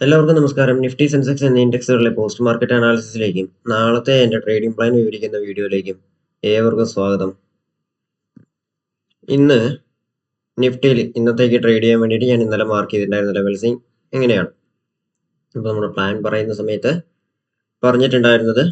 എല്ലാവർക്കും നമസ്കാരം. Nifty Sensex എന്നീ ഇൻഡെക്സുകളിലെ പോസ്റ്റ് മാർക്കറ്റ് അനാലിസിസിലേക്കും നാളത്തെ എൻ്റെ ട്രേഡിംഗ് പ്ലാൻ വിവരിക്കുന്ന വീഡിയോയിലേക്കും ഏവർക്കും സ്വാഗതം. ഇന്ന് നിഫ്റ്റിയിൽ ഇന്നത്തേക്ക് ട്രേഡ് ചെയ്യാൻ വേണ്ടിയിട്ട് ഞാൻ ഇന്നലെ മാർക്ക് ചെയ്തിട്ടുണ്ടായിരുന്ന ലെവൽസ് എങ്ങനെയാണ്. ഇപ്പോൾ നമ്മുടെ പ്ലാൻ പറയുന്ന സമയത്ത് പറഞ്ഞിട്ടുണ്ടായിരുന്നത്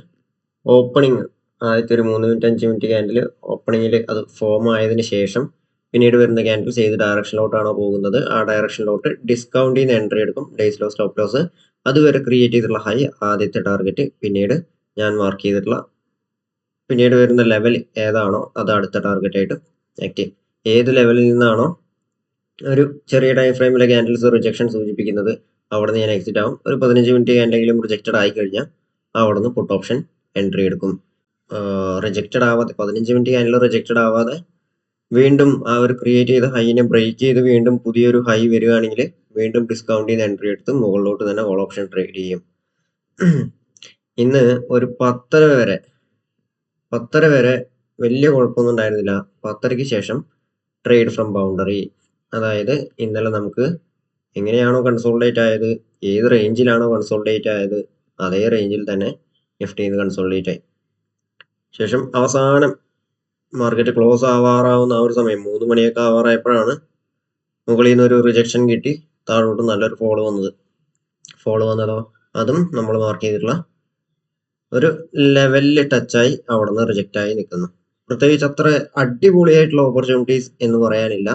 ഓപ്പണിംഗ് ആദ്യത്തെ ഒരു 3 മിനിറ്റ് 5 മിനിറ്റ് ക്യാൻഡിൽ ഓപ്പണിങ്ങിൽ അത് ഫോം ആയതിനു ശേഷം പിന്നീട് വരുന്ന ക്യാൻഡിൽസ് ഏത് ഡയറക്ഷനിലോട്ടാണോ പോകുന്നത് ആ ഡയറക്ഷനിലോട്ട് ഡിസ്കൗണ്ട് ചെയ്യുന്ന എൻട്രി എടുക്കും. ഡേയ്സ് ലോസ് സ്റ്റോപ്പ് ലോസ് അതുവരെ ക്രിയേറ്റ് ചെയ്തിട്ടുള്ള ഹൈ ആദ്യത്തെ ടാർഗറ്റ്, പിന്നീട് ഞാൻ മാർക്ക് ചെയ്തിട്ടുള്ള പിന്നീട് വരുന്ന ലെവൽ ഏതാണോ അത് അടുത്ത ടാർഗറ്റ് ആയിട്ട് ആക്ട് ചെയ്യും. ഏത് ലെവലിൽ നിന്നാണോ ഒരു ചെറിയ ടൈം ഫ്രെയിമിലെ ക്യാൻഡിൽസ് റിജക്ഷൻ സൂചിപ്പിക്കുന്നത് അവിടെ നിന്ന് ഞാൻ എക്സിറ്റ് ആവും. ഒരു 15 മിനിറ്റ് ക്യാൻഡെങ്കിലും റിജക്റ്റഡ് ആയി കഴിഞ്ഞാൽ അവിടെ നിന്ന് പുട്ട് ഓപ്ഷൻ എൻട്രി എടുക്കും. റിജക്റ്റഡ് ആവാതെ 15 മിനിറ്റ് ക്യാൻഡിൽ റിജക്റ്റഡ് ആവാതെ വീണ്ടും ആ ഒരു ക്രിയേറ്റ് ചെയ്ത ഹൈനെ ബ്രേക്ക് ചെയ്ത് വീണ്ടും പുതിയൊരു ഹൈ വരികയാണെങ്കിൽ വീണ്ടും ഡിസ്കൗണ്ട് ചെയ്ത് എൻട്രി എടുത്ത് മുകളിലോട്ട് തന്നെ കോൾ ഓപ്ഷൻ ട്രേഡ് ചെയ്യും. ഇന്ന് ഒരു 10:30 വരെ വലിയ കുഴപ്പമൊന്നും ഉണ്ടായിരുന്നില്ല. 10:30ക്ക് ശേഷം ട്രേഡ് ഫ്രം ബൗണ്ടറി, അതായത് ഇന്നലെ നമുക്ക് എങ്ങനെയാണോ കൺസോളിഡേറ്റ് ആയത്, ഏത് റേഞ്ചിലാണോ കൺസോളിഡേറ്റ് ആയത് അതേ റേഞ്ചിൽ തന്നെ നിഫ്റ്റിയിൽ നിന്ന് കൺസോളിഡേറ്റ് ആയി. ശേഷം അവസാനം മാർക്കറ്റ് ക്ലോസ് ആവാറാവുന്ന ആ ഒരു സമയം 3 മണിയൊക്കെ ആവാറായപ്പോഴാണ് മുകളിൽ നിന്ന് ഒരു റിജക്ഷൻ കിട്ടി താഴോട്ട് നല്ലൊരു ഫോളോ വന്നതോ അതും നമ്മൾ മാർക്ക് ചെയ്തിട്ടുള്ള ഒരു ലെവലിൽ ടച്ചായി അവിടെ നിന്ന് റിജക്റ്റ് ആയി നിൽക്കുന്നു. പ്രത്യേകിച്ച് അത്ര അടിപൊളിയായിട്ടുള്ള ഓപ്പർച്യൂണിറ്റീസ് എന്ന് പറയാനില്ല.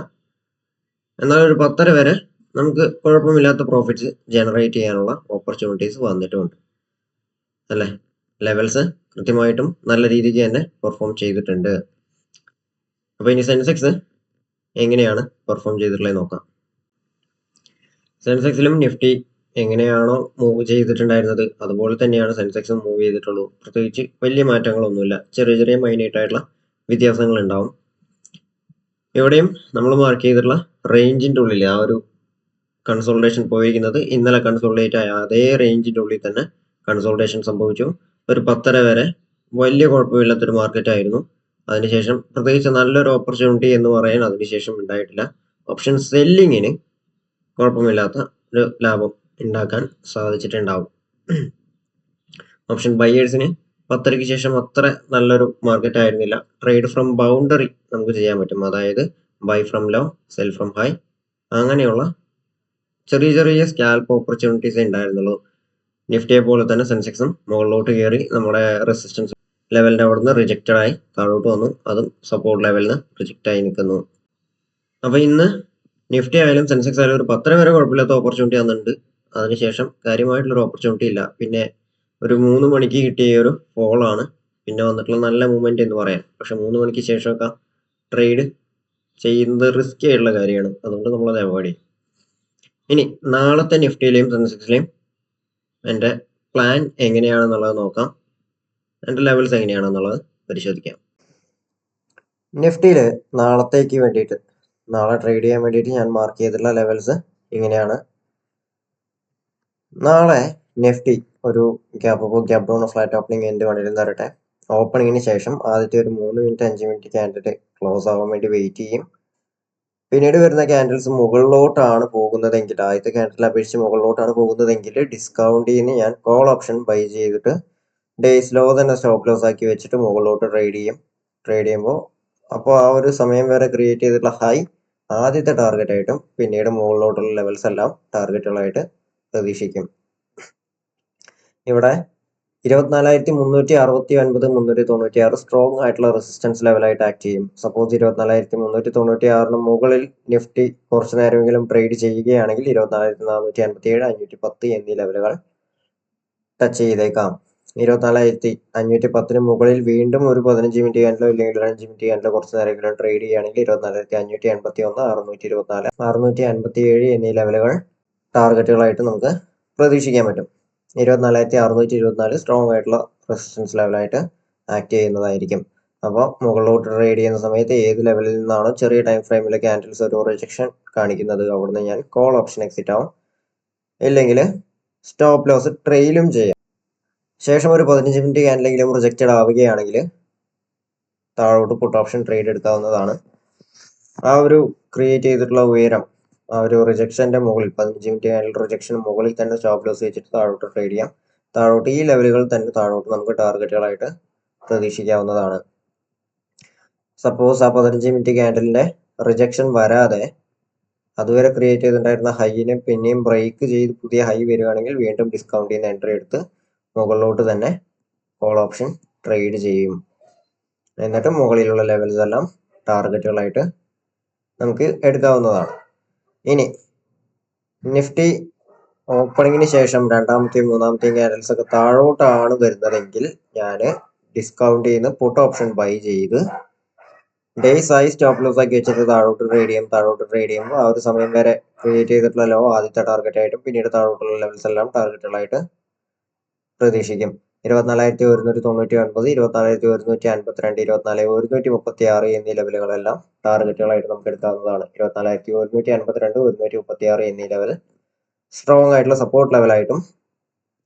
എന്നാൽ ഒരു 10:30 വരെ നമുക്ക് കുഴപ്പമില്ലാത്ത പ്രോഫിറ്റ്സ് ജനറേറ്റ് ചെയ്യാനുള്ള ഓപ്പർച്യൂണിറ്റീസ് വന്നിട്ടുമുണ്ട് അല്ലേ. ലെവൽസ് കൃത്യമായിട്ടും നല്ല രീതിക്ക് തന്നെ പെർഫോം ചെയ്തിട്ടുണ്ട്. അപ്പോൾ ഇനി സെൻസെക്സ് എങ്ങനെയാണ് പെർഫോം ചെയ്തിട്ടുള്ളത് നോക്കാം. സെൻസെക്സിലും നിഫ്റ്റി എങ്ങനെയാണോ മൂവ് ചെയ്തിട്ടുണ്ടായിരുന്നത് അതുപോലെ തന്നെയാണ് സെൻസെക്സും മൂവ് ചെയ്തിട്ടുള്ളൂ. പ്രത്യേകിച്ച് വലിയ മാറ്റങ്ങളൊന്നുമില്ല. ചെറിയ ചെറിയ മൈന്യൂട്ട് ആയിട്ടുള്ള വ്യത്യാസങ്ങൾ ഉണ്ടാവും. ഇവിടെയും നമ്മൾ മാർക്ക് ചെയ്തിട്ടുള്ള റേഞ്ചിൻ്റെ ഉള്ളിൽ ആ ഒരു കൺസോൾട്ടേഷൻ പോയിരിക്കുന്നത് ഇന്നലെ കൺസോൾട്ടേറ്റ് ആയ അതേ റേഞ്ചിൻ്റെ ഉള്ളിൽ തന്നെ കൺസോൾട്ടേഷൻ സംഭവിച്ചു. ഒരു 10:30 വരെ വലിയ കുഴപ്പമില്ലാത്തൊരു മാർക്കറ്റ് ആയിരുന്നു. അതിനുശേഷം പ്രത്യേകിച്ച് നല്ലൊരു ഓപ്പർച്യൂണിറ്റി എന്ന് പറയാൻ അതിനുശേഷം ഉണ്ടായിട്ടില്ല. ഓപ്ഷൻ സെല്ലിങ്ങിന് കുഴപ്പമില്ലാത്ത ഒരു ലാഭം ഉണ്ടാക്കാൻ സാധിച്ചിട്ടുണ്ടാവും. ഓപ്ഷൻ ബയേഴ്സിന് 10:30ക്ക് ശേഷം അത്ര നല്ലൊരു മാർക്കറ്റ് ആയിരുന്നില്ല. ട്രേഡ് ഫ്രം ബൗണ്ടറി നമുക്ക് ചെയ്യാൻ പറ്റും, അതായത് buy from low sell from high, അങ്ങനെയുള്ള ചെറിയ ചെറിയ സ്കാൽപ്പ് ഓപ്പർച്യൂണിറ്റീസേ ഉണ്ടായിരുന്നുള്ളൂ. നിഫ്റ്റിയെ പോലെ തന്നെ സെൻസെക്സും മുകളിലോട്ട് കയറി നമ്മുടെ റെസിസ്റ്റൻസ് ലെവലിൻ്റെ അവിടെ നിന്ന് റിജക്റ്റഡ് ആയി താഴോട്ട് വന്നു. അതും സപ്പോർട്ട് ലെവലിൽ നിന്ന് റിജക്റ്റ് ആയി നിൽക്കുന്നു. അപ്പോൾ ഇന്ന് നിഫ്റ്റി ആയാലും സെൻസെക്സ് ആയാലും ഒരു 10:30 വരെ കുഴപ്പമില്ലാത്ത ഓപ്പർച്യൂണിറ്റി വന്നിട്ടുണ്ട്. അതിനുശേഷം കാര്യമായിട്ടുള്ളൊരു ഓപ്പർച്യൂണിറ്റി ഇല്ല. പിന്നെ ഒരു 3 മണിക്ക് കിട്ടിയ ഒരു ഫോളാണ് പിന്നെ വന്നിട്ടുള്ള നല്ല മൂവ്മെന്റ് എന്ന് പറയാം. പക്ഷെ 3 മണിക്ക് ശേഷമൊക്കെ ട്രേഡ് ചെയ്യുന്നത് റിസ്കി ആയിട്ടുള്ള കാര്യമാണ്. അതുകൊണ്ട് നമ്മളത് അവോയ്ഡ് ചെയ്യും. ഇനി നാളത്തെ നിഫ്റ്റിയിലെയും സെൻസെക്സിലെയും എൻ്റെ പ്ലാൻ എങ്ങനെയാണെന്നുള്ളത് നോക്കാം. എൻ്റെ ലെവൽസ് എങ്ങനെയാണെന്നുള്ളത് പരിശോധിക്കാം. നിഫ്റ്റിയിൽ നാളത്തേക്ക് വേണ്ടിയിട്ട് നാളെ ട്രേഡ് ചെയ്യാൻ വേണ്ടിയിട്ട് ഞാൻ മാർക്ക് ചെയ്തിട്ടുള്ള ലെവൽസ് ഇങ്ങനെയാണ്. നാളെ നിഫ്റ്റി ഒരു gap up gap down flat opening എന്ത് വേണമെങ്കിലും തരട്ടെ. ഓപ്പണിങ്ങിന് ശേഷം ആദ്യത്തെ ഒരു 3 മിനിറ്റ് 5 മിനിറ്റ് ക്യാൻഡിൽ ക്ലോസ് ആവാൻ വേണ്ടി വെയിറ്റ് ചെയ്യും. പിന്നീട് വരുന്ന ക്യാൻഡിൽസ് മുകളിലോട്ടാണ് പോകുന്നതെങ്കിൽ, ആദ്യത്തെ ക്യാൻഡിൽ അപേക്ഷിച്ച് മുകളിലോട്ടാണ് പോകുന്നതെങ്കിൽ ഡിസ്കൗണ്ട് ചെയ്യുന്ന ഞാൻ കോൾ ഓപ്ഷൻ ബൈ ചെയ്തിട്ട് ഡേയ്സ് ലോ തന്നെ സ്റ്റോപ്പ് ലോസ് ആക്കി വെച്ചിട്ട് മുകളിലോട്ട് ട്രേഡ് ചെയ്യുമ്പോൾ അപ്പോൾ ആ ഒരു സമയം വരെ ക്രിയേറ്റ് ചെയ്തിട്ടുള്ള ഹൈ ആദ്യത്തെ ടാർഗറ്റ് ആയിട്ടും പിന്നീട് മുകളിലോട്ടുള്ള ലെവൽസ് എല്ലാം ടാർഗറ്റുകളായിട്ട് പ്രതീക്ഷിക്കും. ഇവിടെ 24,369 396 സ്ട്രോങ് ആയിട്ടുള്ള റെസിസ്റ്റൻസ് ലെവലായിട്ട് ആക്ട് ചെയ്യും. സപ്പോസ് 24,396 മുകളിൽ നിഫ്റ്റി കുറച്ചു നേരമെങ്കിലും ട്രേഡ് ചെയ്യുകയാണെങ്കിൽ 24,457 510 എന്നീ ലെവലുകൾ ടച്ച് ചെയ്തേക്കാം. 24,510 മുകളിൽ വീണ്ടും ഒരു 15 മിനിറ്റ് ക്യാൻഡിലോ ഇല്ലെങ്കിൽ ഒരു 5 മിനിറ്റ് ക്യാൻഡിലോ കുറച്ച് നേരമെങ്കിലും ട്രേഡ് ചെയ്യുകയാണെങ്കിൽ 24,581 624 657 എന്നീ ലെവലുകൾ ടാർഗറ്റുകളായിട്ട് നമുക്ക് പ്രതീക്ഷിക്കാൻ പറ്റും. 24,624 സ്ട്രോങ് ആയിട്ടുള്ള റെസിസ്റ്റൻസ് ലെവലായിട്ട് ആക്ട് ചെയ്യുന്നതായിരിക്കും. അപ്പോൾ മുകളിലോട്ട് ട്രേഡ് ചെയ്യുന്ന സമയത്ത് ഏത് ലെവലിൽ നിന്നാണോ ചെറിയ ടൈം ഫ്രെയിമിലെ ക്യാൻഡിൽസ് ഒരു റിജക്ഷൻ കാണിക്കുന്നത് അവിടുന്ന് ഞാൻ കോൾ ഓപ്ഷൻ എക്സിറ്റ് ആവും, ഇല്ലെങ്കിൽ സ്റ്റോപ്പ് ലോസ് ട്രെയിലും ചെയ്യാം. ശേഷം ഒരു 15 മിനിറ്റ് ക്യാൻഡിലെങ്കിലും റിജക്റ്റഡ് ആവുകയാണെങ്കിൽ താഴോട്ട് പുട്ട് ഓപ്ഷൻ ട്രേഡ് എടുക്കാവുന്നതാണ്. ആ ഒരു ക്രിയേറ്റ് ചെയ്തിട്ടുള്ള ഉയരം ആ ഒരു റിജക്ഷന്റെ മുകളിൽ 15 മിനിറ്റ് ക്യാൻഡിൽ റിജക്ഷൻ മുകളിൽ തന്നെ സ്റ്റോപ്പ് ലോസ് വെച്ചിട്ട് താഴോട്ട് ട്രേഡ് ചെയ്യാം. താഴോട്ട് ഈ ലെവലുകൾ തന്നെ താഴോട്ട് നമുക്ക് ടാർഗറ്റുകളായിട്ട് പ്രതീക്ഷിക്കാവുന്നതാണ്. സപ്പോസ് ആ 15 മിനിറ്റ് ക്യാൻഡലിന്റെ റിജക്ഷൻ വരാതെ അതുവരെ ക്രിയേറ്റ് ചെയ്തിട്ടുണ്ടായിരുന്ന ഹൈനെ പിന്നെയും ബ്രേക്ക് ചെയ്ത് പുതിയ ഹൈ വരികയാണെങ്കിൽ വീണ്ടും ഡിസ്കൗണ്ട് ചെയ്യുന്ന എൻട്രി എടുത്ത് മുകളിലോട്ട് തന്നെ കോൾ ഓപ്ഷൻ ട്രേഡ് ചെയ്യും. എന്നിട്ട് മുകളിലുള്ള ലെവൽസ് എല്ലാം ടാർഗറ്റുകളായിട്ട് നമുക്ക് എടുക്കാവുന്നതാണ്. ഇനി നിഫ്റ്റി ഓപ്പണിങ്ങിന് ശേഷം രണ്ടാമത്തെയും മൂന്നാമത്തെയും ക്യാൻഡൽസ് ഒക്കെ താഴോട്ടാണ് വരുന്നതെങ്കിൽ ഞാൻ ഡിസ്കൗണ്ട് ചെയ്യുന്ന പുട്ട് ഓപ്ഷൻ ബൈ ചെയ്ത് ഡേയ്സ് ആയി സ്റ്റോപ്പ് ലോസ് ആക്കി വെച്ചിട്ട് താഴോട്ട് ട്രേഡ് ചെയ്യുമ്പോൾ ആ ഒരു സമയം വരെ ക്രിയേറ്റ് ചെയ്തിട്ടുള്ള ലോ ആദ്യത്തെ ടാർഗറ്റ് ആയിട്ടും പിന്നീട് താഴോട്ടുള്ള ലെവൽസ് എല്ലാം ടാർഗറ്റുകളായിട്ട് പ്രതീക്ഷിക്കും. 24,199, 24,152, 24,136 എന്നീ ലെവലുകളെല്ലാം ടാർഗറ്റുകളായിട്ട് നമുക്ക് എടുക്കാവുന്നതാണ്. 24,152, 136 എന്നീ ലെവൽ സ്ട്രോങ് ആയിട്ടുള്ള സപ്പോർട്ട് ലെവലായിട്ടും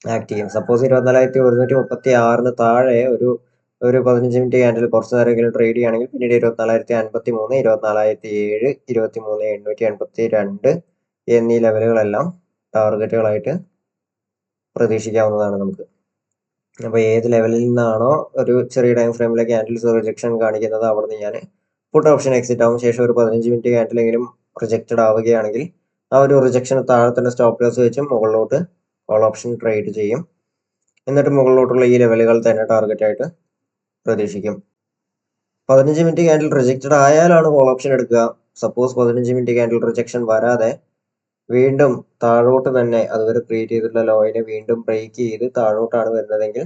ആക്ട് ചെയ്യും. സപ്പോസ് 24,136 താഴെ ഒരു 15 മിനിറ്റ് ക്യാൻഡിൽ കുറച്ച് നേരമെങ്കിലും ട്രേഡ് ചെയ്യുകയാണെങ്കിൽ പിന്നീട് 24,053, 24,007, 23,882 എന്നീ ലെവലുകളെല്ലാം ടാർഗറ്റുകളായിട്ട് പ്രതീക്ഷിക്കാവുന്നതാണ് നമുക്ക്. അപ്പോൾ ഏത് ലെവലിൽ നിന്നാണോ ഒരു ചെറിയ ടൈം ഫ്രെയിമിലെ ക്യാൻഡിൽസ് റിജക്ഷൻ കാണിക്കുന്നത് അവിടെ നിന്ന് ഞാൻ പുട്ട് ഓപ്ഷൻ എക്സിറ്റ് ആവും. ശേഷം ഒരു 15 മിനിറ്റ് ക്യാൻഡിലെങ്കിലും റിജക്റ്റഡ് ആവുകയാണെങ്കിൽ ആ ഒരു റിജക്ഷൻ താഴെ തന്നെ സ്റ്റോപ്പ് ലോസ് വെച്ച് മുകളിലോട്ട് കോൾ ഓപ്ഷൻ ട്രേഡ് ചെയ്യും. എന്നിട്ട് മുകളിലോട്ടുള്ള ഈ ലെവലുകൾ തന്നെ ടാർഗറ്റ് ആയിട്ട് പ്രതീക്ഷിക്കും. 15 മിനിറ്റ് ക്യാൻഡിൽ റിജക്റ്റഡ് ആയാലാണ് കോൾ ഓപ്ഷൻ എടുക്കുക. സപ്പോസ് 15 മിനിറ്റ് ക്യാൻഡിൽ റിജക്ഷൻ വരാതെ വീണ്ടും താഴോട്ട് തന്നെ അതുവരെ ക്രിയേറ്റ് ചെയ്തിട്ടുള്ള ലോയിനെ വീണ്ടും ബ്രേക്ക് ചെയ്ത് താഴോട്ടാണ് വരുന്നതെങ്കിൽ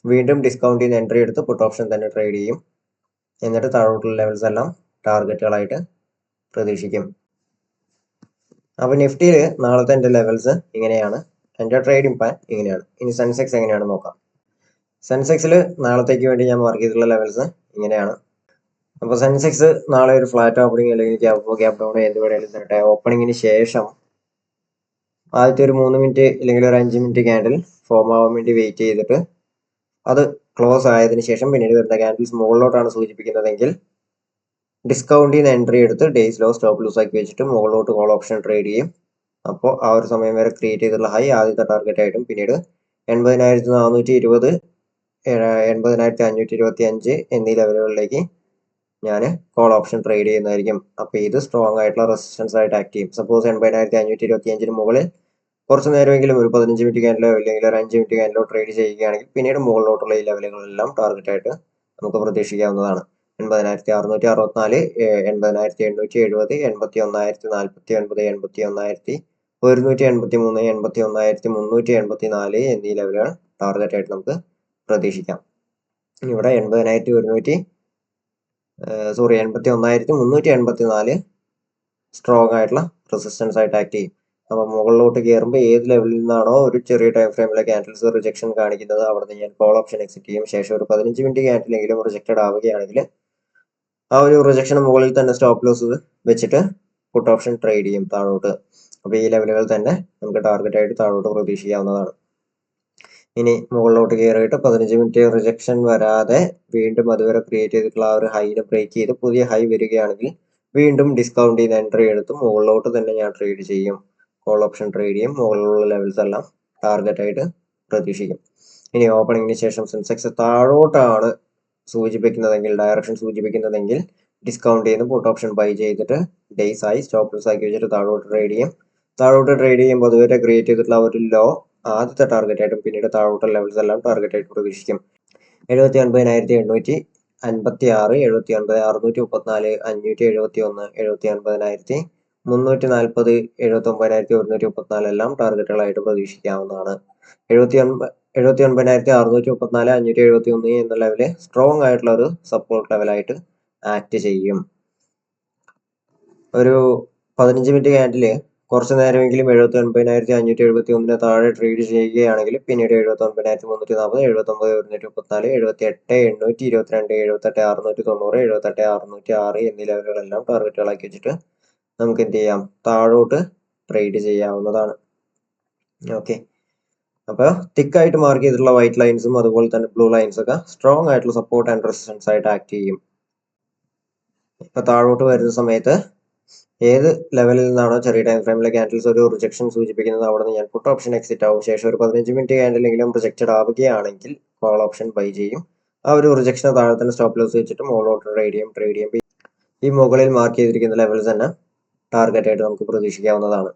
വീണ്ടും ഡിസ്കൗണ്ട് ചെയ്യുന്ന എൻട്രി എടുത്ത് പുട്ട് ഓപ്ഷൻ തന്നെ ട്രേഡ് ചെയ്യും. എന്നിട്ട് താഴോട്ടുള്ള ലെവൽസ് എല്ലാം ടാർഗറ്റുകളായിട്ട് പ്രതീക്ഷിക്കും. അപ്പോൾ നിഫ്റ്റിയിൽ നാളത്തെ എൻ്റെ ലെവൽസ് ഇങ്ങനെയാണ്, എൻ്റെ ട്രേഡിംഗ് പ്ലാൻ ഇങ്ങനെയാണ്. ഇനി സെൻസെക്സ് എങ്ങനെയാണ് നോക്കാം. സെൻസെക്സിൽ നാളത്തേക്ക് വേണ്ടി ഞാൻ മാർക്ക് ചെയ്തിട്ടുള്ള ലെവൽസ് ഇങ്ങനെയാണ്. അപ്പോൾ സെൻസെക്സ് നാളെ ഒരു ഫ്ലാറ്റ് ഓപ്പണിംഗ് അല്ലെങ്കിൽ ഗ്യാപ്പ് ഡൗൺ എന്ത് വേണമെങ്കിലും തരട്ടെ, ഓപ്പണിങ്ങിന് ശേഷം ആദ്യത്തെ ഒരു 3 മിനിറ്റ് അല്ലെങ്കിൽ ഒരു 5 മിനിറ്റ് ക്യാൻഡിൽ ഫോം ആവാൻ വേണ്ടി വെയിറ്റ് ചെയ്തിട്ട് അത് ക്ലോസ് ആയതിനു ശേഷം പിന്നീട് വരുന്ന ക്യാൻഡിൽസ് മുകളിലോട്ടാണ് സൂചിപ്പിക്കുന്നതെങ്കിൽ ഡിസ്കൗണ്ട് ചെയ്യുന്ന എൻട്രി എടുത്ത് ഡേയ്സ് ലോ സ്റ്റോപ്പ് ലൂസ് ആക്കി വെച്ചിട്ട് മുകളിലോട്ട് കോൾ ഓപ്ഷൻ ട്രേഡ് ചെയ്യും. അപ്പോൾ ആ ഒരു സമയം വരെ ക്രിയേറ്റ് ചെയ്തിട്ടുള്ള ഹൈ ആദ്യത്തെ ടാർഗറ്റ് ആയിട്ടും പിന്നീട് 80,420, 80,525 എന്നീ ലെവലുകളിലേക്ക് ഞാൻ കോൾ ഓപ്ഷൻ ട്രേഡ് ചെയ്യുന്നതായിരിക്കും. അപ്പോൾ ഇത് സ്ട്രോങ് ആയിട്ടുള്ള റെസിസ്റ്റൻസ് ആയിട്ട് ആക്ട് ചെയ്യും. സപ്പോസ് 80,525 മുകളിൽ കുറച്ച് നേരമെങ്കിലും ഒരു 15 മിനിറ്റ് ക്യാൻഡിലോ അല്ലെങ്കിൽ ഒരു 5 മിനിറ്റ് ക്യാൻഡിലോ ട്രേഡ് ചെയ്യുകയാണെങ്കിൽ പിന്നീട് മുകളിലോട്ടുള്ള ഈ ലെവലുകളെല്ലാം ടാർഗറ്റ് ആയിട്ട് നമുക്ക് പ്രതീക്ഷിക്കാവുന്നതാണ്. 80,664, 80,870, 81,049, 81,183, 81,384 എന്നീ ലെവലുകൾ ടാർഗറ്റ് ആയിട്ട് നമുക്ക് പ്രതീക്ഷിക്കാം. ഇവിടെ 81,384 സ്ട്രോങ് ആയിട്ടുള്ള റെസിസ്റ്റൻസ് ആയിട്ട് ആക്ട് ചെയ്യും. അപ്പോൾ മുകളിലോട്ട് കയറുമ്പോൾ ഏത് ലെവലിൽ നിന്നാണോ ഒരു ചെറിയ ടൈം ഫ്രെയിമിലെ ക്യാൻഡിൽസ് റിജക്ഷൻ കാണിക്കുന്നത് അവിടെ നിന്ന് ഞാൻ കോൾ ഓപ്ഷൻ എക്സിറ്റ് ചെയ്യും. ശേഷം ഒരു 15 മിനിറ്റ് ക്യാൻഡിലെങ്കിലും റിജക്റ്റഡ് ആവുകയാണെങ്കിൽ ആ ഒരു റിജക്ഷന് മുകളിൽ തന്നെ സ്റ്റോപ്പ് ലോസ് വെച്ചിട്ട് പുട്ട് ഓപ്ഷൻ ട്രേഡ് ചെയ്യും താഴോട്ട്. അപ്പോൾ ഈ ലെവലുകൾ തന്നെ നമുക്ക് ടാർഗറ്റ് ആയിട്ട് താഴോട്ട് പ്രതീക്ഷിക്കാവുന്നതാണ്. ഇനി മുകളിലോട്ട് കയറിയിട്ട് 15 മിനിറ്റ് റിജക്ഷൻ വരാതെ വീണ്ടും അതുവരെ ക്രിയേറ്റ് ചെയ്തിട്ടുള്ള ആ ഒരു ഹൈനെ ബ്രേക്ക് ചെയ്ത് പുതിയ ഹൈ വരികയാണെങ്കിൽ വീണ്ടും ഡിസ്കൗണ്ട് ചെയ്യുന്ന എൻട്രി എടുത്ത് മുകളിലോട്ട് തന്നെ ഞാൻ ട്രേഡ് ചെയ്യും, കോൾ ഓപ്ഷൻ ട്രേഡ് ചെയ്യും. മുകളിലുള്ള ലെവൽസ് എല്ലാം ടാർഗറ്റ് ആയിട്ട് പ്രതീക്ഷിക്കും. ഇനി ഓപ്പണിങ്ങിന് ശേഷം സെൻസെക്സ് താഴോട്ടാണ് സൂചിപ്പിക്കുന്നതെങ്കിൽ, ഡയറക്ഷൻ സൂചിപ്പിക്കുന്നതെങ്കിൽ ഡിസ്കൗണ്ട് ചെയ്യുന്ന പുട്ട് ഓപ്ഷൻ ബൈ ചെയ്തിട്ട് ഡേയ്സ് ആയി സ്റ്റോപ്പ് ലോസ് ആക്കി വെച്ചിട്ട് താഴോട്ട് ട്രേഡ് ചെയ്യും. താഴോട്ട് ട്രേഡ് ചെയ്യുമ്പോൾ അതുവരെ ക്രിയേറ്റ് ചെയ്തിട്ടുള്ള ഒരു ലോ ആദ്യത്തെ ടാർഗറ്റ് ആയിട്ടും പിന്നീട് താഴോട്ടുള്ള ലെവൽസ് എല്ലാം ടാർഗറ്റ് ആയിട്ട് പ്രതീക്ഷിക്കും. 79,856, 79,634, 571, 79,340, 79,134 എല്ലാം ടാർഗറ്റുകളായിട്ട് പ്രതീക്ഷിക്കാവുന്നതാണ്. 79,634, 571 എന്ന ലെവല് സ്ട്രോങ് ആയിട്ടുള്ള ഒരു സപ്പോർട്ട് ലെവലായിട്ട് ആക്ട് ചെയ്യും. ഒരു 15 മിനിറ്റ് ക്യാൻഡില് കുറച്ച് നേരമെങ്കിലും 79,571 താഴെ ട്രേഡ് ചെയ്യുകയാണെങ്കിൽ പിന്നീട് 79,340, 79,134, 78,822, 78,690, 78,606 എന്നീ ലെവലുകളെല്ലാം ടാർഗറ്റുകളാക്കി വെച്ചിട്ട് നമുക്ക് എന്ത് ചെയ്യാം, താഴോട്ട് ട്രേഡ് ചെയ്യാവുന്നതാണ്. ഓക്കെ, അപ്പോൾ തിക്കായിട്ട് മാർക്ക് ചെയ്തിട്ടുള്ള വൈറ്റ് ലൈൻസും അതുപോലെ തന്നെ ബ്ലൂ ലൈൻസ് ഒക്കെ സ്ട്രോങ് ആയിട്ടുള്ള സപ്പോർട്ട് ആൻഡ് റെസിസ്റ്റൻസ് ആയിട്ട് ആക്ട് ചെയ്യും. ഇപ്പൊ താഴോട്ട് വരുന്ന സമയത്ത് ഏത് ലെവലിൽ നിന്നാണോ ചെറിയ ടൈം ഫ്രെയിമിലെ ക്യാൻഡിൽസ് ഒരു റിജക്ഷൻ സൂചിപ്പിക്കുന്നത് അവിടെ നിന്ന് ഞാൻ പുട്ട് ഓപ്ഷൻ എക്സിറ്റ് ആവും. ശേഷം ഒരു 15 മിനിറ്റ് ക്യാൻഡിലെങ്കിലും റിജക്റ്റഡ് ആവുകയാണെങ്കിൽ കോൾ ഓപ്ഷൻ ബൈ ചെയ്യും. ആ ഒരു റിജക്ഷന് താഴെ തന്നെ സ്റ്റോപ്പ് ലോസ് വെച്ചിട്ട് മുകളിലോട്ട് ട്രേഡ് ചെയ്യും. ഈ മുകളിൽ മാർക്ക് ചെയ്തിരിക്കുന്ന ലെവൽസ് തന്നെ ടാർഗറ്റ് ആയിട്ട് നമുക്ക് പ്രതീക്ഷിക്കാവുന്നതാണ്.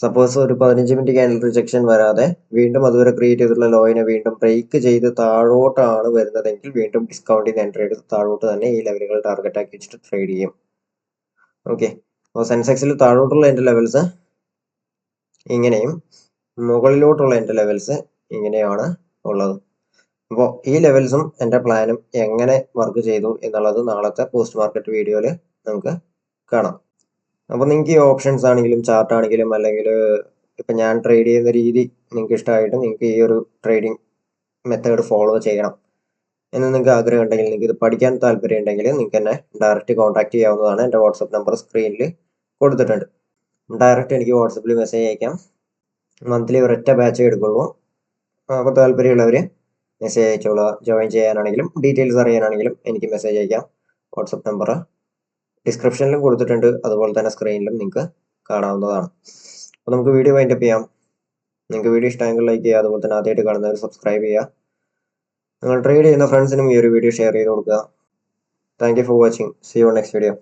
സപ്പോസ് ഒരു 15 മിനിറ്റ് ക്യാൻഡിൽ റിജക്ഷൻ വരാതെ വീണ്ടും അതുവരെ ക്രിയേറ്റ് ചെയ്തിട്ടുള്ള ലോയിനെ വീണ്ടും ബ്രേക്ക് ചെയ്ത് താഴോട്ടാണ് വരുന്നതെങ്കിൽ വീണ്ടും ഡിസ്കൗണ്ടിങ് എൻട്രി എടുത്ത് താഴോട്ട് തന്നെ ഈ ലെവലുകൾ ടാർഗറ്റ് ആക്കി വെച്ചിട്ട് ട്രേഡ് ചെയ്യും. ഓക്കെ, അപ്പോൾ സെൻസെക്സിൽ താഴോട്ടുള്ള എൻ്റെ ലെവൽസ് ഇങ്ങനെയും മുകളിലോട്ടുള്ള എൻ്റെ ലെവൽസ് ഇങ്ങനെയാണ് ഉള്ളത്. അപ്പോൾ ഈ ലെവൽസും എൻ്റെ പ്ലാനും എങ്ങനെ വർക്ക് ചെയ്തു എന്നുള്ളത് നാളത്തെ പോസ്റ്റ് മാർക്കറ്റ് വീഡിയോയിൽ നമുക്ക് കാണാം. അപ്പോൾ നിങ്ങൾക്ക് ഈ ഓപ്ഷൻസ് ആണെങ്കിലും ചാർട്ട് ആണെങ്കിലും അല്ലെങ്കിൽ ഇപ്പം ഞാൻ ട്രേഡ് ചെയ്യുന്ന രീതി നിങ്ങൾക്ക് ഇഷ്ടമായിട്ട് നിങ്ങൾക്ക് ഈ ഒരു ട്രേഡിംഗ് മെത്തേഡ് ഫോളോ ചെയ്യണം എന്ന് നിങ്ങൾക്ക് ആഗ്രഹം ഉണ്ടെങ്കിൽ, നിങ്ങൾക്ക് ഇത് പഠിക്കാൻ താല്പര്യം ഉണ്ടെങ്കിൽ നിങ്ങൾക്ക് എന്നെ ഡയറക്റ്റ് കോൺടാക്ട് ചെയ്യാവുന്നതാണ്. എൻ്റെ വാട്സപ്പ് നമ്പർ സ്ക്രീനിൽ കൊടുത്തിട്ടുണ്ട്. ഡയറക്റ്റ് എനിക്ക് വാട്സപ്പിൽ മെസ്സേജ് അയക്കാം. മന്ത്ലി ഒരൊറ്റ ബാച്ചേ എടുക്കുള്ളൂ. അപ്പോൾ താല്പര്യമുള്ളവർ മെസ്സേജ് അയച്ചോളുക. ജോയിൻ ചെയ്യാനാണെങ്കിലും ഡീറ്റെയിൽസ് അറിയാനാണെങ്കിലും എനിക്ക് മെസ്സേജ് അയക്കാം. വാട്സപ്പ് നമ്പർ ഡിസ്ക്രിപ്ഷനിലും കൊടുത്തിട്ടുണ്ട്, അതുപോലെ തന്നെ സ്ക്രീനിലും നിങ്ങൾക്ക് കാണാവുന്നതാണ്. അപ്പോൾ നമുക്ക് വീഡിയോ വൈൻഡപ്പ് ചെയ്യാം. നിങ്ങൾക്ക് വീഡിയോ ഇഷ്ടമെങ്കിൽ ലൈക്ക് ചെയ്യുക, അതുപോലെ തന്നെ ആദ്യമായിട്ട് കാണുന്നവർ സബ്സ്ക്രൈബ് ചെയ്യുക. നിങ്ങൾ ട്രേഡ് ചെയ്യുന്ന ഫ്രണ്ട്സിനും ഈ ഒരു വീഡിയോ ഷെയർ ചെയ്ത് കൊടുക്കുക. Thank you for watching. See you next video.